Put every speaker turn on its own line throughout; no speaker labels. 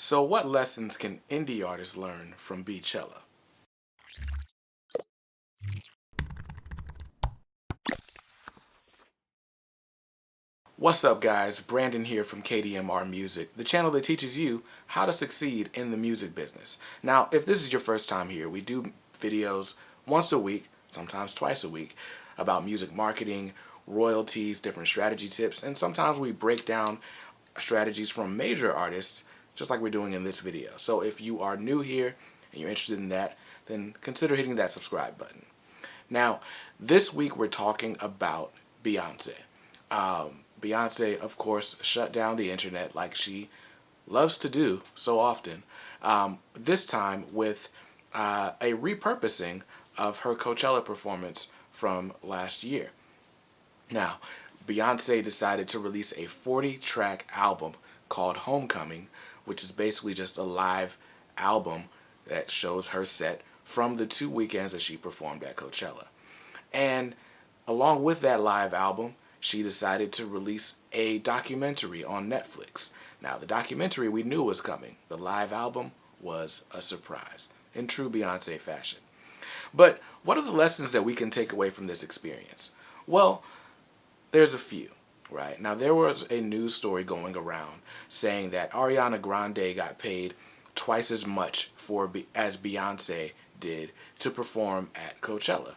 So what lessons can indie artists learn from Beychella? What's up guys, Brandon here from KDMR Music, the channel that teaches you how to succeed in the music business. Now, if this is your first time here, we do videos once a week, sometimes twice a week, about music marketing, royalties, different strategy tips, and sometimes we break down strategies from major artists, just like we're doing in this video. So if you are new here and you're interested in that, then consider hitting that subscribe button. Now, this week we're talking about Beyonce. Beyonce, of course, shut down the internet like she loves to do so often. This time with a repurposing of her Coachella performance from last year. Now, Beyonce decided to release a 40-track album called Homecoming, which is basically just a live album that shows her set from the 2 weekends that she performed at Coachella. And along with that live album, she decided to release a documentary on Netflix. Now, the documentary we knew was coming. The live album was a surprise, in true Beyonce fashion. But what are the lessons that we can take away from this experience? Well, there's a few, right? Now, there was a news story going around saying that Ariana Grande got paid twice as much as Beyonce did to perform at Coachella,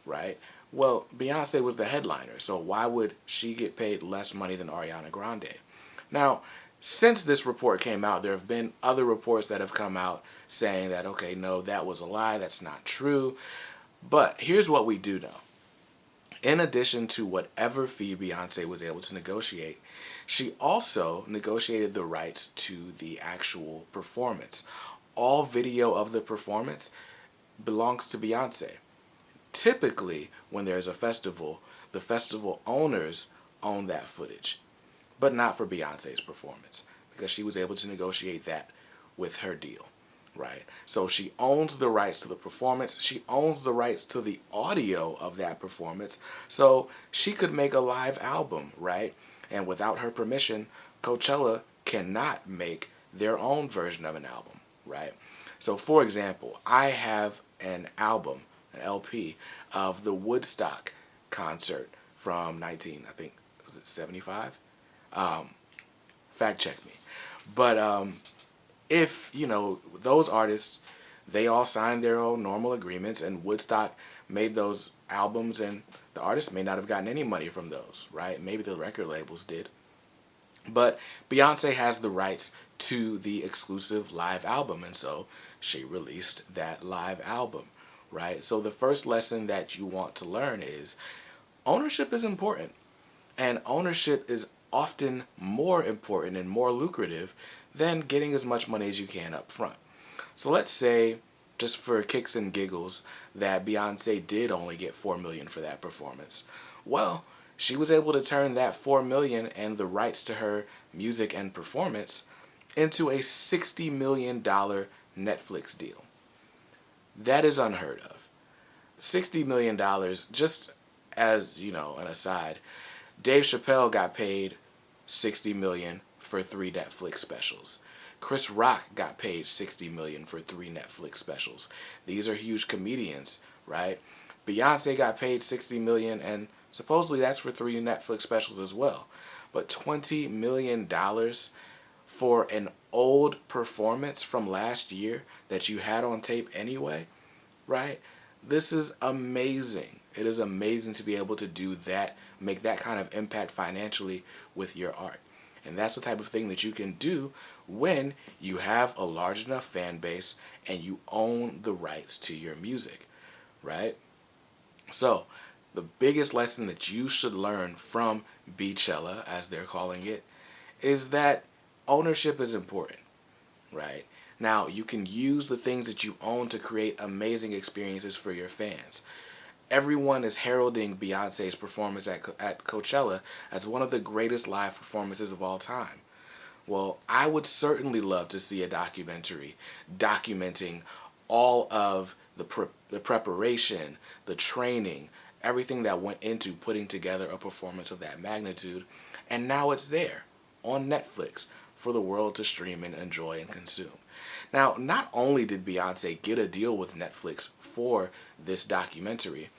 right? Well, Beyonce was the headliner, so why would she get paid less money than Ariana Grande? Now, since this report came out, there have been other reports that have come out saying that, okay, no, that was a lie, that's not true. But here's what we do know. In addition to whatever fee Beyonce was able to negotiate, she also negotiated the rights to the actual performance. All video of the performance belongs to Beyonce. Typically, when there's a festival, the festival owners own that footage, but not for Beyonce's performance because she was able to negotiate that with her deal, right? So she owns the rights to the performance. She owns the rights to the audio of that performance, so she could make a live album, right? And without her permission, Coachella cannot make their own version of an album, right? So for example, I have an album, an LP of the Woodstock concert from I think, was it 75? Fact check me. But if, you know, those artists, they all signed their own normal agreements and Woodstock made those albums and the artists may not have gotten any money from those, right? Maybe the record labels did. But Beyonce has the rights to the exclusive live album, and so she released that live album, right? So the first lesson that you want to learn is ownership is important, and ownership is often more important and more lucrative than getting as much money as you can up front. So let's say, just for kicks and giggles, that Beyonce did only get $4 million for that performance. Well, she was able to turn that $4 million and the rights to her music and performance into a $60 million Netflix deal. That is unheard of. $60 million, just as, you know, an aside, Dave Chappelle got paid $60 million for 3 Netflix specials. Chris Rock got paid $60 million for 3 Netflix specials. These are huge comedians, right? Beyonce got paid $60 million, and supposedly that's for 3 Netflix specials as well. But $20 million for an old performance from last year that you had on tape anyway, right? This is amazing. It is amazing to be able to do that, make that kind of impact financially with your art. And that's the type of thing that you can do when you have a large enough fan base and you own the rights to your music, right? So, the biggest lesson that you should learn from Beychella, as they're calling it, is that ownership is important, right? Now, you can use the things that you own to create amazing experiences for your fans. Everyone is heralding Beyonce's performance at Coachella as one of the greatest live performances of all time. Well, I would certainly love to see a documentary documenting all of the preparation, the training, everything that went into putting together a performance of that magnitude. And now it's there on Netflix for the world to stream and enjoy and consume. Now, not only did Beyonce get a deal with Netflix for this documentary,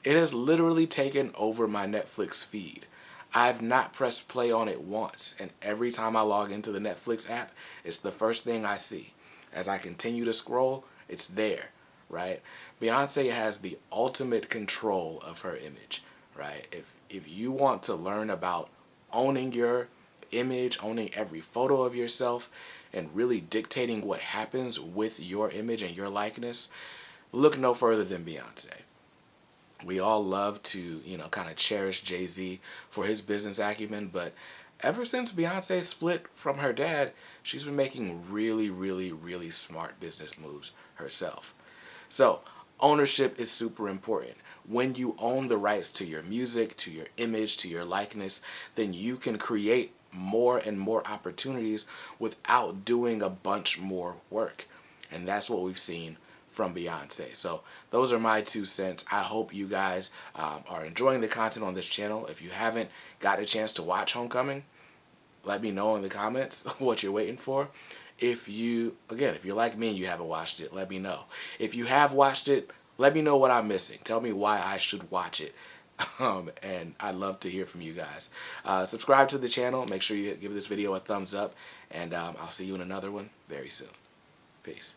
it has literally taken over my Netflix feed. I've not pressed play on it once, and every time I log into the Netflix app, it's the first thing I see. As I continue to scroll, it's there, right? Beyonce has the ultimate control of her image, right? If you want to learn about owning your image, owning every photo of yourself, and really dictating what happens with your image and your likeness, look no further than Beyonce. We all love to, kind of cherish Jay-Z for his business acumen, but ever since Beyonce split from her dad, she's been making really, really, really smart business moves herself. So, ownership is super important. When you own the rights to your music, to your image, to your likeness, then you can create more and more opportunities without doing a bunch more work. And that's what we've seen from Beyonce. So those are my 2 cents. I hope you guys are enjoying the content on this channel. If you haven't got a chance to watch Homecoming, let me know in the comments what you're waiting for. If you're like me and you haven't watched it, let me know. If you have watched it, let me know what I'm missing. Tell me why I should watch it. And I'd love to hear from you guys. Subscribe to the channel. Make sure you give this video a thumbs up. And I'll see you in another one very soon. Peace.